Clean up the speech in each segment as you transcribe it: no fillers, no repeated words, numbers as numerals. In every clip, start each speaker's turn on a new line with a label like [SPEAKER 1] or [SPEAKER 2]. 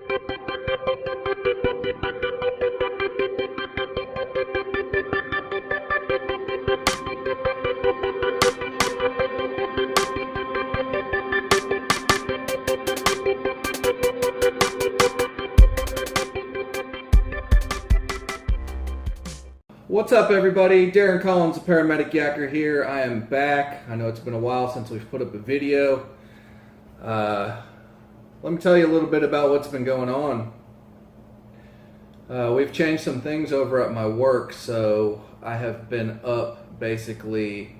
[SPEAKER 1] What's up, everybody? Darren Collins, the Paramedic Yakker here. I am back. I know it's been a while since we've put up a video. Let me tell you a little bit about what's been going on. We've changed some things over at my work, so I have been up basically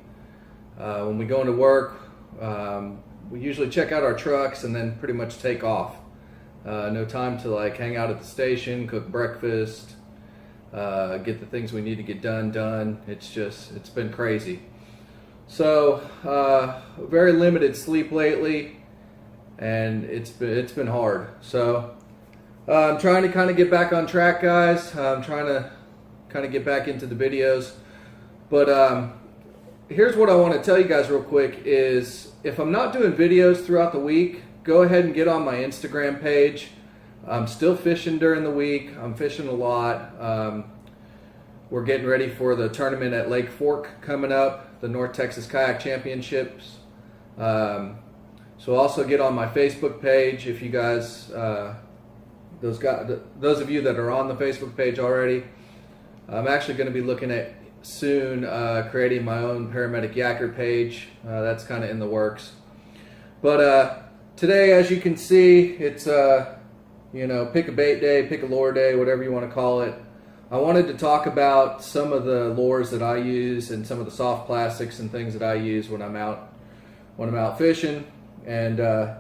[SPEAKER 1] when we go into work. We usually check out our trucks and then pretty much take off. No time to like hang out at the station, cook breakfast, get the things we need to get done. It's been crazy. So very limited sleep lately, and it's been hard. So I'm trying to kind of get back on track, guys. I'm trying to kind of get back into the videos. But here's what I want to tell you guys real quick is if I'm not doing videos throughout the week, go ahead and get on my Instagram page. I'm still fishing during the week. I'm fishing a lot. We're getting ready for the tournament at Lake Fork coming up, the North Texas Kayak Championships. So also get on my Facebook page if you guys, those of you that are on the Facebook page already. I'm actually going to be looking at soon creating my own Paramedic Yakker page. That's kind of in the works. But today, as you can see, it's pick a bait day, pick a lure day, whatever you want to call it. I wanted to talk about some of the lures that I use and some of the soft plastics and things that I use when I'm out fishing. And go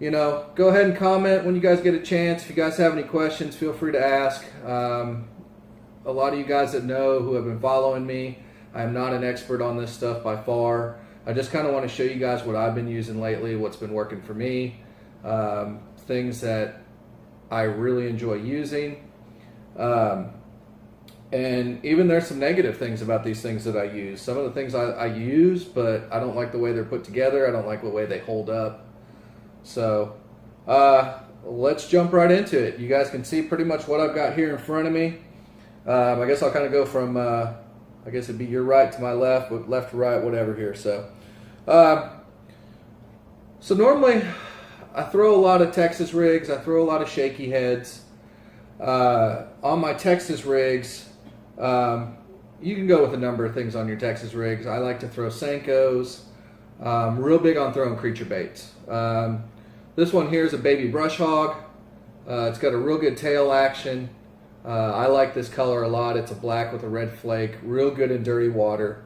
[SPEAKER 1] ahead and comment when you guys get a chance. If you guys have any questions, feel free to ask. A lot of you guys that know who have been following me, I'm not an expert on this stuff by far. I just kind of want to show you guys what I've been using lately, what's been working for me, things that I really enjoy using. And even there's some negative things about these things that I use. Some of the things I use, but I don't like the way they're put together. I don't like the way they hold up. So let's jump right into it. You guys can see pretty much what I've got here in front of me. I guess I'll kind of go from, I guess it'd be your right to my left, but left to right, whatever here. So normally I throw a lot of Texas rigs. I throw a lot of shaky heads. On my Texas rigs, you can go with a number of things on your Texas rigs. I like to throw Senkos. Real big on throwing creature baits. This one here is a baby brush hog. It's got a real good tail action. I like this color a lot. It's a black with a red flake. Real good in dirty water.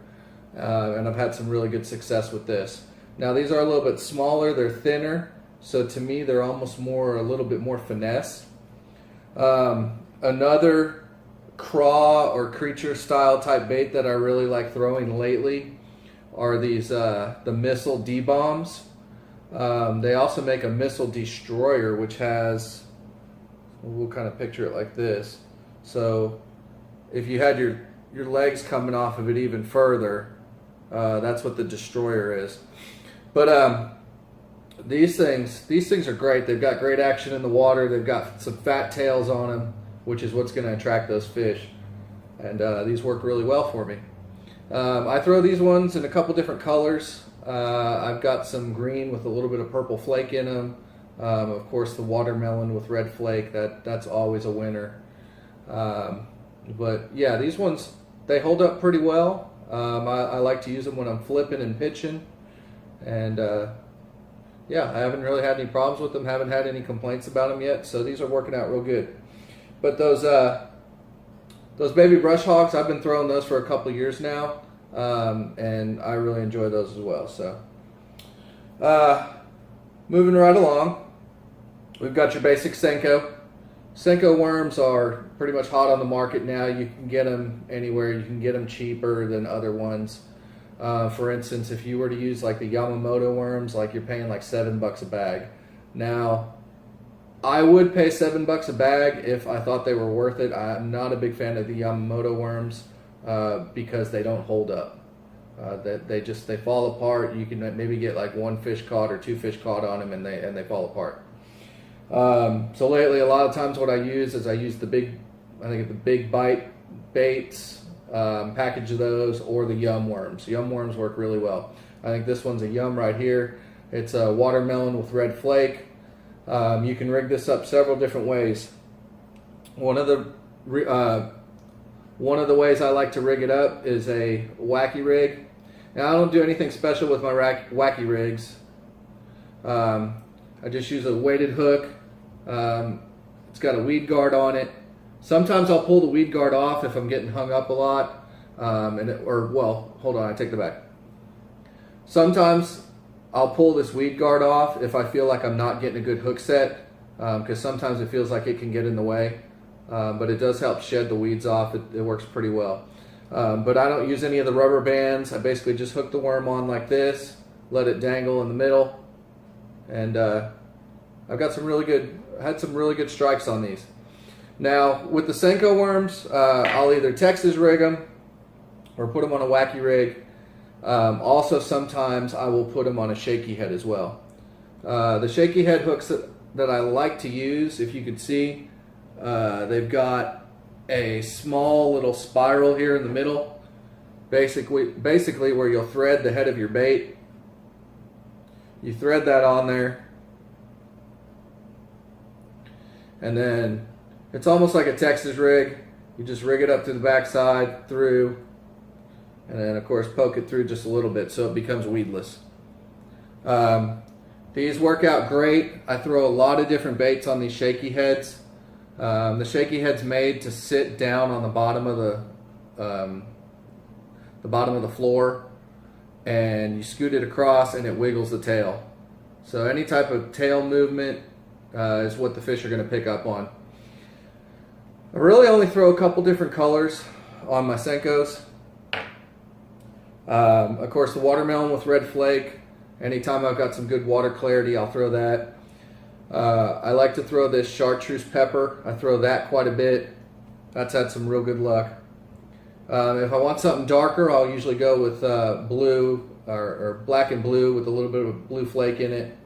[SPEAKER 1] And I've had some really good success with this. Now these are a little bit smaller. They're thinner. So to me, they're almost a little bit more finesse. Another craw or creature style type bait that I really like throwing lately are these the missile D-bombs. They also make a missile destroyer, which has, we'll kind of picture it like this. So if you had your legs coming off of it even further, that's what the destroyer is. But these things are great. They've got great action in the water. They've got some fat tails on them, which is what's going to attract those fish. And these work really well for me. I throw these ones in a couple different colors. I've got some green with a little bit of purple flake in them. Of course, the watermelon with red flake, that's always a winner. But yeah, these ones, they hold up pretty well. I like to use them when I'm flipping and pitching. And yeah, I haven't really had any problems with them. Haven't had any complaints about them yet. So these are working out real good. But those baby brush hogs, I've been throwing those for a couple of years now. And I really enjoy those as well. So moving right along, we've got your basic Senko. Senko worms are pretty much hot on the market now. You can get them anywhere. You can get them cheaper than other ones. For instance, if you were to use like the Yamamoto worms, like you're paying like $7 a bag. Now, I would pay $7 a bag if I thought they were worth it. I'm not a big fan of the Yamamoto worms because they don't hold up. They fall apart. You can maybe get like one fish caught or two fish caught on them, and they fall apart. So lately, a lot of times what I use is the big bite baits, package of those, or the yum worms. Yum worms work really well. I think this one's a yum right here. It's a watermelon with red flake. You can rig this up several different ways. One of the ways I like to rig it up is a wacky rig. Now I don't do anything special with my wacky rigs. I just use a weighted hook. It's got a weed guard on it. Sometimes I'll pull the weed guard off if I'm getting hung up a lot. Hold on, I take that back. Sometimes I'll pull this weed guard off if I feel like I'm not getting a good hook set, because sometimes it feels like it can get in the way. But it does help shed the weeds off. It works pretty well. But I don't use any of the rubber bands. I basically just hook the worm on like this, let it dangle in the middle, and I've got had some really good strikes on these. Now with the Senko worms, I'll either Texas rig them or put them on a wacky rig. Also, sometimes I will put them on a shaky head as well. The shaky head hooks that I like to use, if you could see, they've got a small little spiral here in the middle, basically where you'll thread the head of your bait. You thread that on there, and then it's almost like a Texas rig. You just rig it up to the backside through, and then of course poke it through just a little bit so it becomes weedless. These work out great. I throw a lot of different baits on these shaky heads. The shaky head's made to sit down on the bottom of the floor, and you scoot it across and it wiggles the tail. So any type of tail movement is what the fish are going to pick up on. I really only throw a couple different colors on my Senkos. Of course, the watermelon with red flake. Anytime I've got some good water clarity, I'll throw that. I like to throw this chartreuse pepper. I throw that quite a bit. That's had some real good luck. If I want something darker, I'll usually go with blue or black and blue with a little bit of a blue flake in it.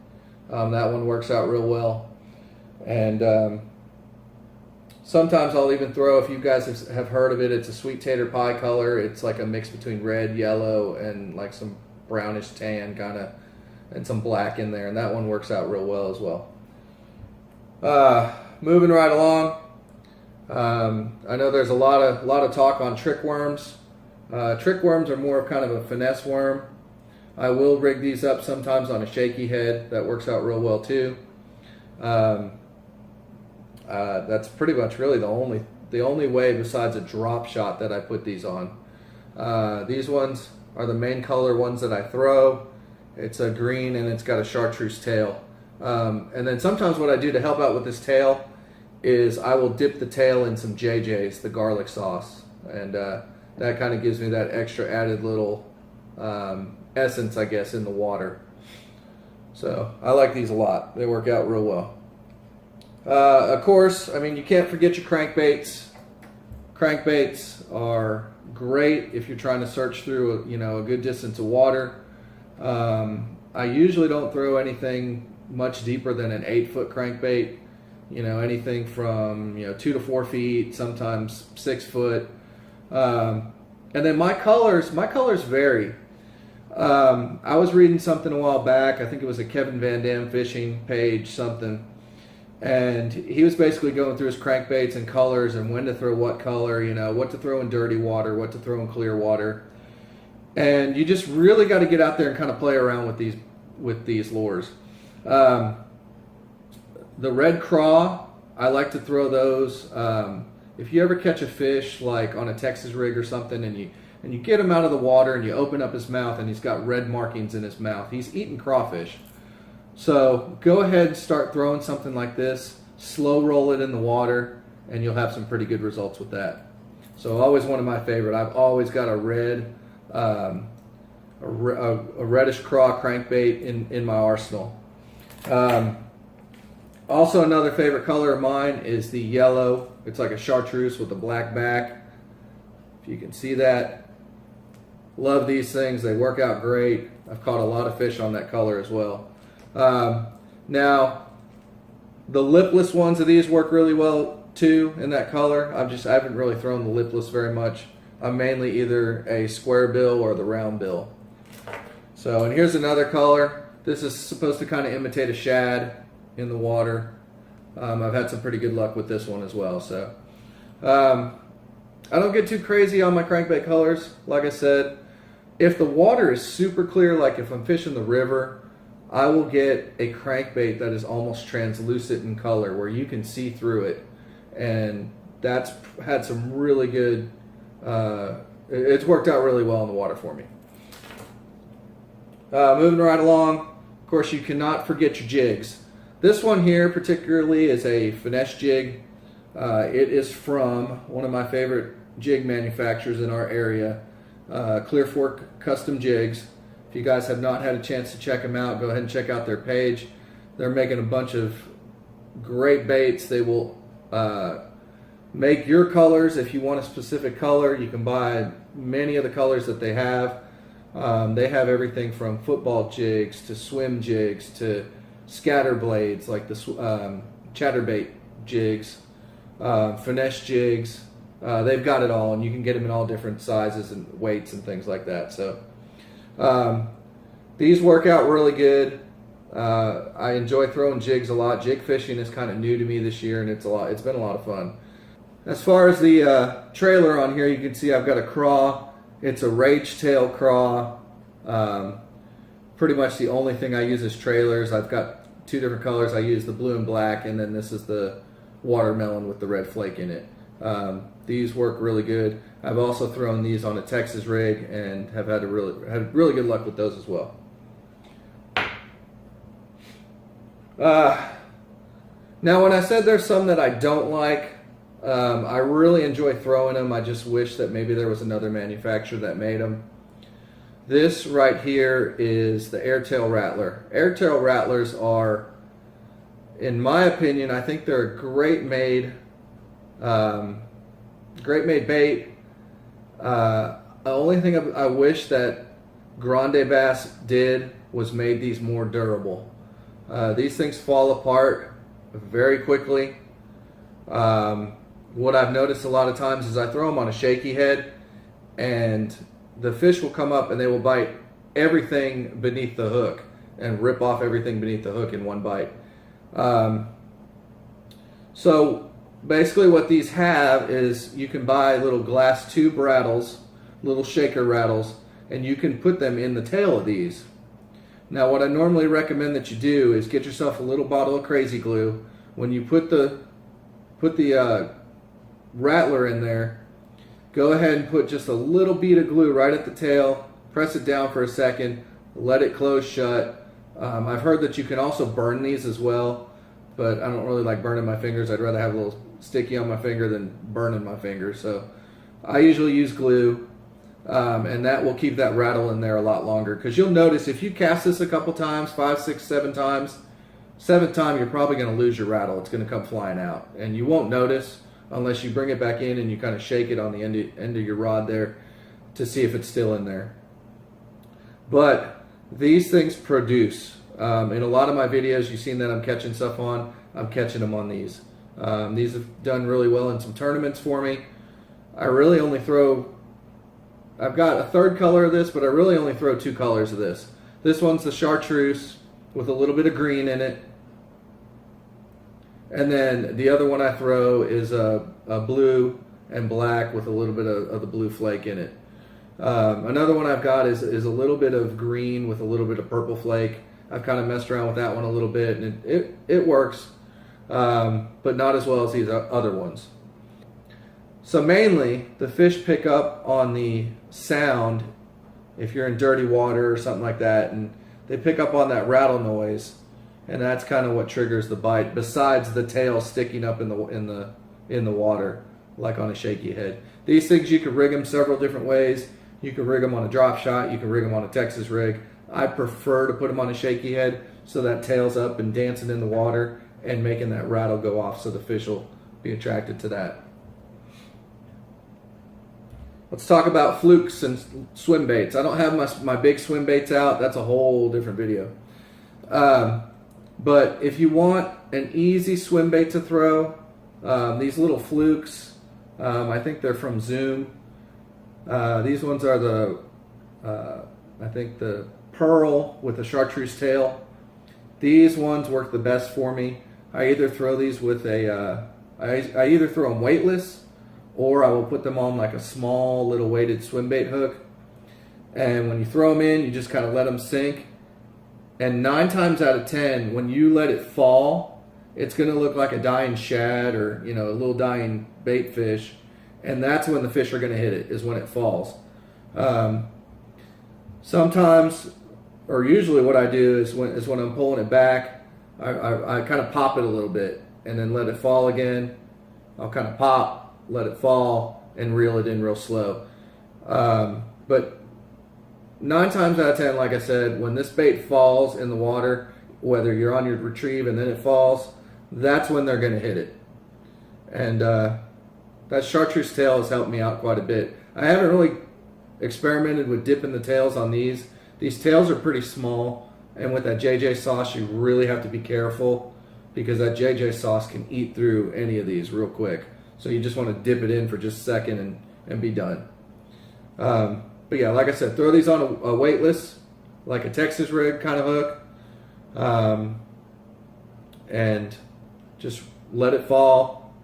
[SPEAKER 1] That one works out real well. And sometimes I'll even throw, if you guys have heard of it, it's a sweet tater pie color. It's like a mix between red, yellow, and like some brownish tan kind of, and some black in there. And that one works out real well as well. Moving right along, I know there's a lot of talk on trick worms. Trick worms are more of kind of a finesse worm. I will rig these up sometimes on a shaky head. That works out real well too. That's pretty much really the only way besides a drop shot that I put these on. These ones are the main color ones that I throw. It's a green and it's got a chartreuse tail. And then sometimes what I do to help out with this tail is I will dip the tail in some JJ's, the garlic sauce, and that kind of gives me that extra added little essence, I guess, in the water. So I like these a lot. They work out real well. Of course, I mean, you can't forget your crankbaits. Crankbaits are great if you're trying to search through a good distance of water. I usually don't throw anything much deeper than an 8-foot crankbait. Anything from 2 to 4 feet, sometimes 6 foot. And then my colors vary. I was reading something a while back. I think it was a Kevin Van Dam fishing page, something. And he was basically going through his crankbaits and colors and when to throw what color, what to throw in dirty water, what to throw in clear water. And you just really got to get out there and kind of play around with these lures. The red craw, I like to throw those. If you ever catch a fish like on a Texas rig or something, and you get him out of the water and you open up his mouth and he's got red markings in his mouth, he's eating crawfish. So go ahead and start throwing something like this. Slow roll it in the water, and you'll have some pretty good results with that. So always one of my favorite. I've always got a red, a reddish craw crankbait in my arsenal. Also, another favorite color of mine is the yellow. It's like a chartreuse with a black back. If you can see that. Love these things. They work out great. I've caught a lot of fish on that color as well. Now, The lipless ones of these work really well too in that color. I haven't really thrown the lipless very much. I'm mainly either a square bill or the round bill. So, and here's another color. This is supposed to kind of imitate a shad in the water. I've had some pretty good luck with this one as well. So, I don't get too crazy on my crankbait colors. Like I said, if the water is super clear, like if I'm fishing the river, I will get a crankbait that is almost translucent in color where you can see through it. And that's had some really good, it's worked out really well in the water for me. Moving right along, of course you cannot forget your jigs. This one here particularly is a finesse jig. It is from one of my favorite jig manufacturers in our area, Clear Fork Custom Jigs. If you guys have not had a chance to check them out, go ahead and check out their page. They're making a bunch of great baits. They will make your colors. If you want a specific color, you can buy many of the colors that they have. They have everything from football jigs to swim jigs to scatter blades like the chatterbait jigs, finesse jigs. They've got it all, and you can get them in all different sizes and weights and things like that. So these work out really good. I enjoy throwing jigs a lot. Jig fishing is kind of new to me this year, and it's been a lot of fun. As far as the trailer on here, you can see I've got a craw. It's a rage tail craw. Pretty much the only thing I use is trailers. I've got two different colors. I use the blue and black, and then this is the watermelon with the red flake in it. These work really good. I've also thrown these on a Texas rig and have had really good luck with those as well. Now, when I said there's some that I don't like, I really enjoy throwing them. I just wish that maybe there was another manufacturer that made them. This right here is the Airtail Rattler. Airtail Rattlers are, in my opinion, I think they're a great made bait. The only thing I wish that Grande Bass did was made these more durable. These things fall apart very quickly. What I've noticed a lot of times is I throw them on a shaky head, and the fish will come up and they will bite everything beneath the hook and rip off everything beneath the hook in one bite. So basically what these have is you can buy little glass tube rattles, little shaker rattles, and you can put them in the tail of these. Now what I normally recommend that you do is get yourself a little bottle of crazy glue. When you put the rattler in there, go ahead and put just a little bead of glue right at the tail, press it down for a second, let it close shut. I've heard that you can also burn these as well, but I don't really like burning my fingers. I'd rather have a little sticky on my finger than burning my finger. So I usually use glue, and that will keep that rattle in there a lot longer. Because you'll notice if you cast this a couple times, 5, 6, 7 times, 7th time you're probably going to lose your rattle. It's going to come flying out, and you won't notice unless you bring it back in and you kind of shake it on the end of your rod there to see if it's still in there. But these things produce. In a lot of my videos, you've seen that I'm catching stuff on. I'm catching them on these. These have done really well in some tournaments for me. I really only throw, I've got a third color of this, but I really only throw 2 colors of this. This one's the chartreuse with a little bit of green in it. And then the other one I throw is a blue and black with a little bit of the blue flake in it. Another one I've got is a little bit of green with a little bit of purple flake. I've kind of messed around with that one a little bit, and it works, but not as well as these other ones. So mainly, the fish pick up on the sound if you're in dirty water or something like that, and they pick up on that rattle noise. And that's kind of what triggers the bite, besides the tail sticking up in the water, like on a shaky head. These things, you can rig them several different ways. You can rig them on a drop shot. You can rig them on a Texas rig. I prefer to put them on a shaky head so that tail's up and dancing in the water and making that rattle go off, so the fish will be attracted to that. Let's talk about flukes and swim baits. I don't have my big swim baits out. That's a whole different video. But if you want an easy swim bait to throw, these little Flukes, I think they're from Zoom. These ones are the, I think the pearl with the chartreuse tail. These ones work the best for me. I either throw these with a, I either throw them weightless, or I will put them on like a small little weighted swim bait hook. And when you throw them in, you just kind of let them sink. And 9 times out of 10, when you let it fall, it's going to look like a dying shad or, you know, a little dying bait fish. And that's when the fish are going to hit it, is when it falls. Sometimes, or usually what I do is when I'm pulling it back, I kind of pop it a little bit and then let it fall again. I'll kind of pop, let it fall, and reel it in real slow. But 9 times out of 10, like I said, when this bait falls in the water, whether you're on your retrieve and then it falls, that's when they're going to hit it. And that chartreuse tail has helped me out quite a bit. I haven't really experimented with dipping the tails on these. These tails are pretty small, and with that JJ sauce, you really have to be careful because that JJ sauce can eat through any of these real quick. So you just want to dip it in for just a second and be done. But yeah, like I said, throw these on a weightless, like a Texas rig kind of hook, and just let it fall,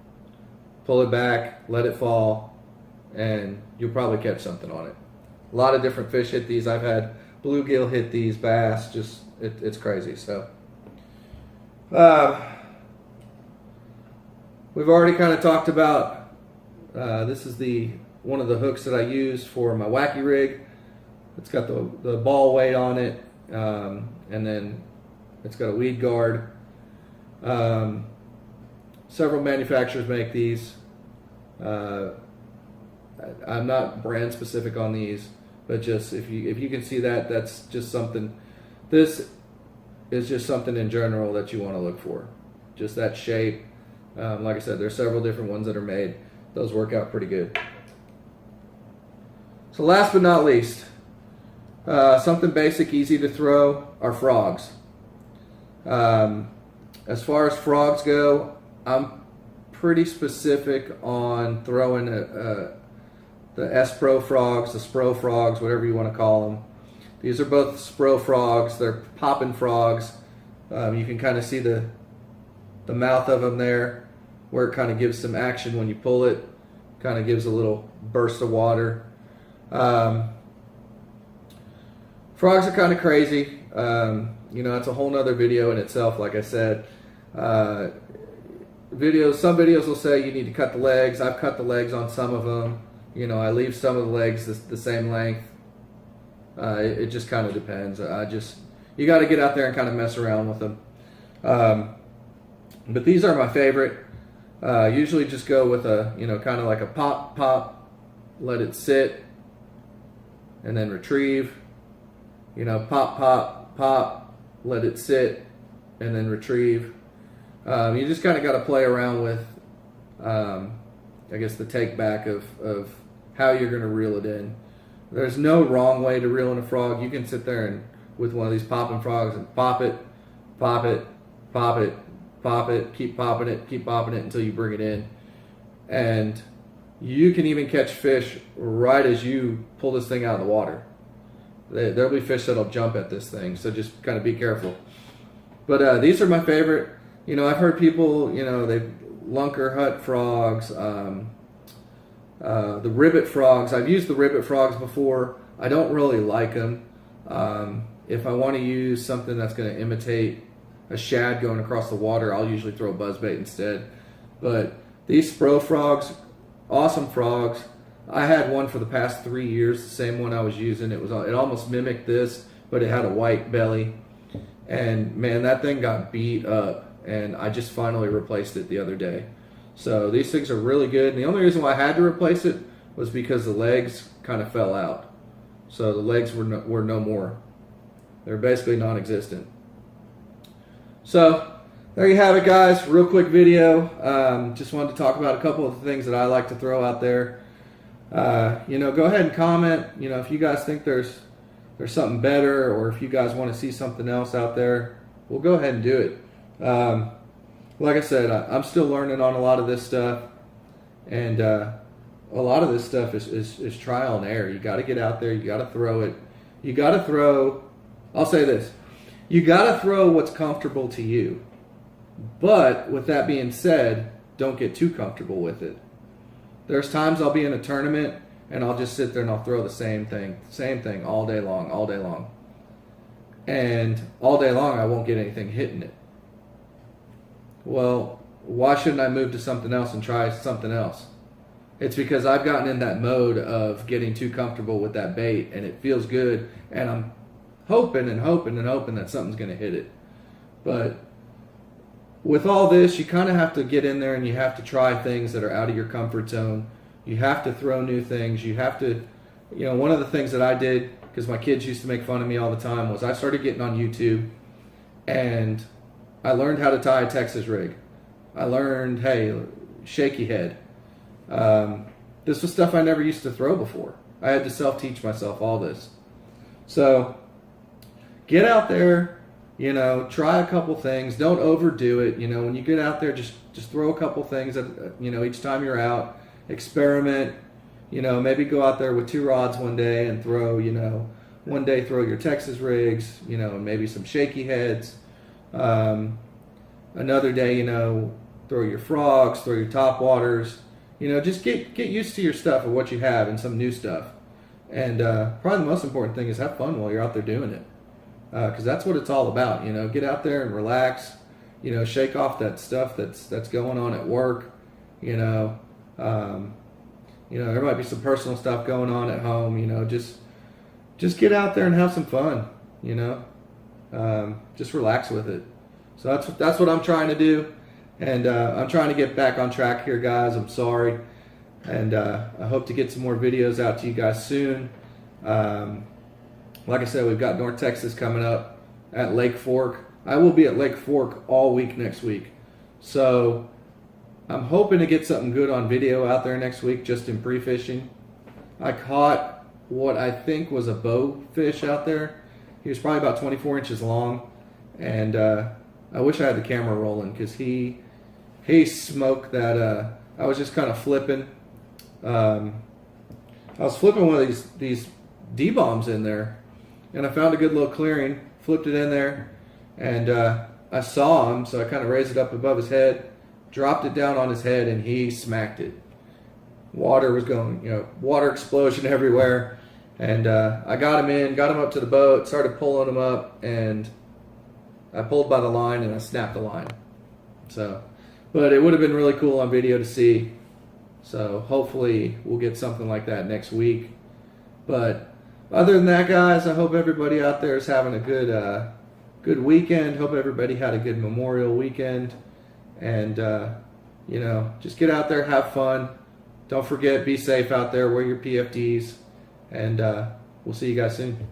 [SPEAKER 1] pull it back, let it fall, and you'll probably catch something on it. A lot of different fish hit these. I've had bluegill hit these, bass, just it's crazy. So we've already kind of talked about this is one of the hooks that I use for my Wacky rig. It's got the ball weight on it, and then it's got a weed guard. Several manufacturers make these. I'm not brand specific on these, but just if you can see that, that's just something. This is just something in general that you want to look for. Just that shape. Like I said, there's several different ones that are made. Those work out pretty good. So last but not least, something basic, easy to throw are frogs. As far as frogs go, I'm pretty specific on throwing the S-Pro frogs, the Spro frogs, whatever you want to call them. These are both Spro frogs. They're popping frogs. You can kind of see the mouth of them there, where it kind of gives some action when you pull it. Kind of gives a little burst of water. Frogs are kind of crazy. You know, it's a whole nother video in itself. Like I said, some videos will say you need to cut the legs. I've cut the legs on some of them. You know, I leave some of the legs the same length. It just kind of depends. You got to get out there and kind of mess around with them. But these are my favorite. Usually just go with a, you know, kind of like a pop, let it sit, and then retrieve. You know, pop, let it sit, and then retrieve. You just kind of got to play around with, I guess, the take back of how you're going to reel it in. There's no wrong way to reel in a frog. You can sit there and with one of these popping frogs and pop it, keep popping it until you bring it in. And you can even catch fish right as you pull this thing out of the water. There'll be fish that'll jump at this thing, so just kind of be careful. But these are my favorite. You know, I've heard people, you know, they lunker hut frogs, the ribbit frogs. I've used the ribbit frogs before. I don't really like them. If I want to use something that's going to imitate a shad going across the water, I'll usually throw a buzzbait instead. But these Spro frogs, awesome frogs. I had one for the past 3 years, the same one I was using. It almost mimicked this, but it had a white belly. And man, that thing got beat up, and I just finally replaced it the other day. So these things are really good. And the only reason why I had to replace it was because the legs kind of fell out. So the legs were no more. They're basically non-existent. So there you have it, guys. Real quick video. Just wanted to talk about a couple of the things that I like to throw out there. You know, go ahead and comment. You know, if you guys think there's something better, or if you guys want to see something else out there, we'll go ahead and do it. like I said, I'm still learning on a lot of this stuff, and a lot of this stuff is trial and error. You got to get out there. You got to throw it. You got to throw. I'll say this: you got to throw what's comfortable to you. But with that being said, don't get too comfortable with it. There's times I'll be in a tournament and I'll just sit there and I'll throw the same thing all day long, and all day long I won't get anything hitting it. Well, why shouldn't I move to something else and try something else? It's because I've gotten in that mode of getting too comfortable with that bait, and it feels good, and I'm hoping that something's going to hit it. But with all this, you kind of have to get in there and you have to try things that are out of your comfort zone. You have to throw new things. You have to, one of the things that I did, because my kids used to make fun of me all the time, was I started getting on YouTube and I learned how to tie a Texas rig. I learned, hey, shaky head. This was stuff I never used to throw before. I had to self-teach myself all this. So get out there, try a couple things. Don't overdo it. When you get out there, just throw a couple things at, each time you're out. Experiment. Maybe go out there with 2 rods one day and throw, one day throw your Texas rigs, maybe some shaky heads. Another day, throw your frogs, throw your top waters. Just get used to your stuff and what you have and some new stuff. And probably the most important thing is have fun while you're out there doing it. Because that's what it's all about. Get out there and relax. Shake off that stuff that's going on at work. There might be some personal stuff going on at home. Just get out there and have some fun. Just relax with it. So that's what I'm trying to do, and I'm trying to get back on track here, guys. I'm sorry, and I hope to get some more videos out to you guys soon. Like I said, we've got North Texas coming up at Lake Fork. I will be at Lake Fork all week next week, so I'm hoping to get something good on video out there next week, just in pre-fishing. I caught what I think was a bow fish out there. He was probably about 24 inches long, and I wish I had the camera rolling because he smoked that. I was just kind of flipping. I was flipping one of these D-bombs in there, and I found a good little clearing, flipped it in there, and I saw him, so I kind of raised it up above his head, dropped it down on his head, and he smacked it. Water was going, water explosion everywhere, and I got him up to the boat, started pulling him up, and I pulled by the line and I snapped the line. So, but it would have been really cool on video to see. So hopefully we'll get something like that next week. But other than that, guys, I hope everybody out there is having a good weekend. Hope everybody had a good Memorial weekend. And, just get out there, have fun. Don't forget, be safe out there, wear your PFDs. And we'll see you guys soon.